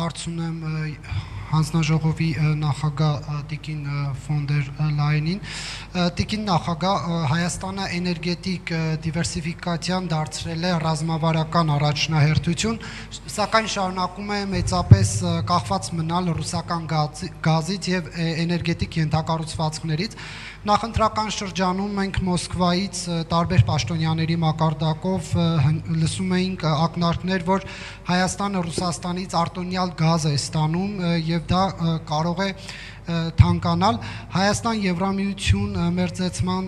հարց ունեմ հանձնաժողովի նախագահ Տիկին ֆոն դեր Լայենին։ Տիկին նախագահ, Հայաստանը էներգետիկ դիվերսիֆիկացիան դարձրել է ռազմավարական առաջնահերթություն, սակայն շարունակում է մեծապես կախված մնալ ռուսական գազից եւ էներգետիկ ենթակառուցվածքներից։ Նախընտրական շրջանում մենք Մոսկվայից տարբեր պաշտոնյաների մակարդակով լսում էինք ակնարկներ, որ Հայաստանը Ռուսաստանից արտոնյալ գազ է ստանում եւ դա կարող է թանկանալ։ Հայաստան Եվրամիություն մերձեցման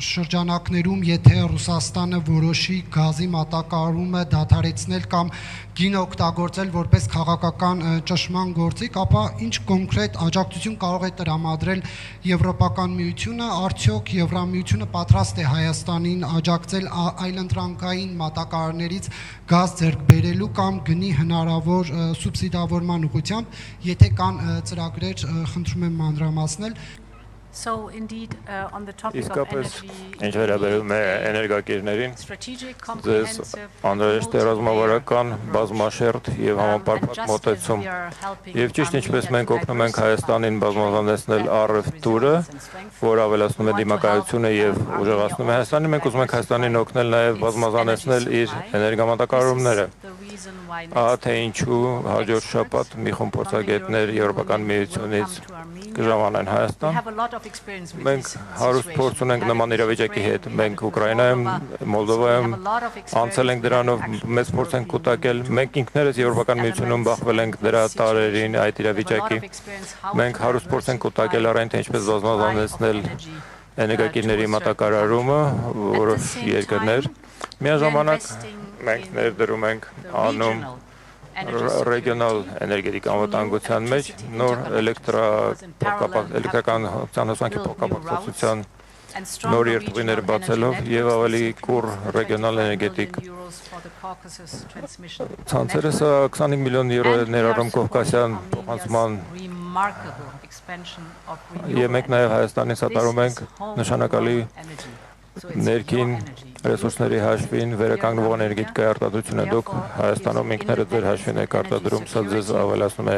շրջանակներում, եթե Ռուսաստանը որոշի գազի մատակարարումը դադարեցնել կամ գինը օգտագործել որպես քաղաքական ճնշման գործիք, ապա ինչ կոնկրետ աջակցություն կարող է տրամադրել Եվրոպական միությունը, արդյոք Եվրամիությունը պատրաստ է Հայաստանին աջակցել այլընտրանքային մատակարարներից գազ ձեռք բերելու կամ գնի հնարավոր սուբսիդավորման ուղղությամբ, եթե կան ծրագրեր, խնդրում եմ մանրամասնել։ Իսկապես, ինչ վերաբերում է էներգակիրներին, ձեզ անհրաժեշտ է ռազմավարական, բազմաշերտ եւ համապարփակ մոտեցում։ Եվ ճիշտ ինչպես մենք օգնում ենք Հայաստանին բազմազանեցնել առևտուրը, որ ավելացնում է դիմակայությունը եւ ուժեղացնում է Հայաստանին, մենք ուզում ենք Հայաստանին օգնել նաեւ բազմազանեցնել իր էներգամատակարարումները։ Ահա թե ինչու հաջորդ շաբաթ մի խումբ փորձագետներ Եվրոպական միությունից կժամանեն Հայաստան։ Մենք հարուստ փորձ ունենք նման իրավիճակի հետ։ Մենք Ուկրաինայում, Մոլդովայում անցել ենք դրանով, մեծ փորձ ենք կուտակել։ Մենք ինքներս Եվրոպական միությունում բախվել ենք դրա տարերին այդ իրավիճակի։ Մենք հարուստ փորձ ենք կուտակել առայն թե ինչպես բազմազանեցնել էներգակիրների մատակարարումը, որոշ երկրներ։ Միաժամանակ մենք ներդրում ենք անում ռեգիոնալ էներգետիկ անվտանգության մեջ նոր էլեկտրական հոսանքի փոխկապակցության նոր երթուղիներ բացելով եւ ավելի կուռ ռեգիոնալ էներգետիկ ցանցերը 25 միլիոն եվրո ներառում Կովկասյան փոխանցման եւ մենք նաեւ Հայաստանին սատարում ենք նշանակալի ներքին ռեսուրսների հաշվին վերականգնվող էներգետիկայի արտադրությունը դուք Հայաստանում ինքներդ ձեր հաշվին եք արտադրում, սա ձեզ ավելացնում է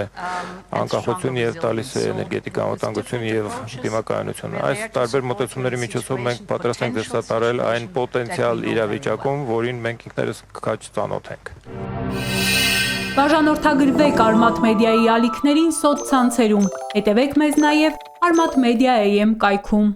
անկախություն եւ տալիս է էներգետիկ անվտանգություն եւ դիմակայունություն։ Այս տարբեր մոտեցումների միջոցով մենք պատրաստ ենք ձեզ սատարել այն պոտենցիալ իրավիճակում, որին մենք ինքներս քաջ ծանոթ ենք։ Բաժանորդագրվեք Արմաթ մեդիայի ալիքներին սոցցանցերում, հետևեք մեզ նաև Armat Media AM կայքում։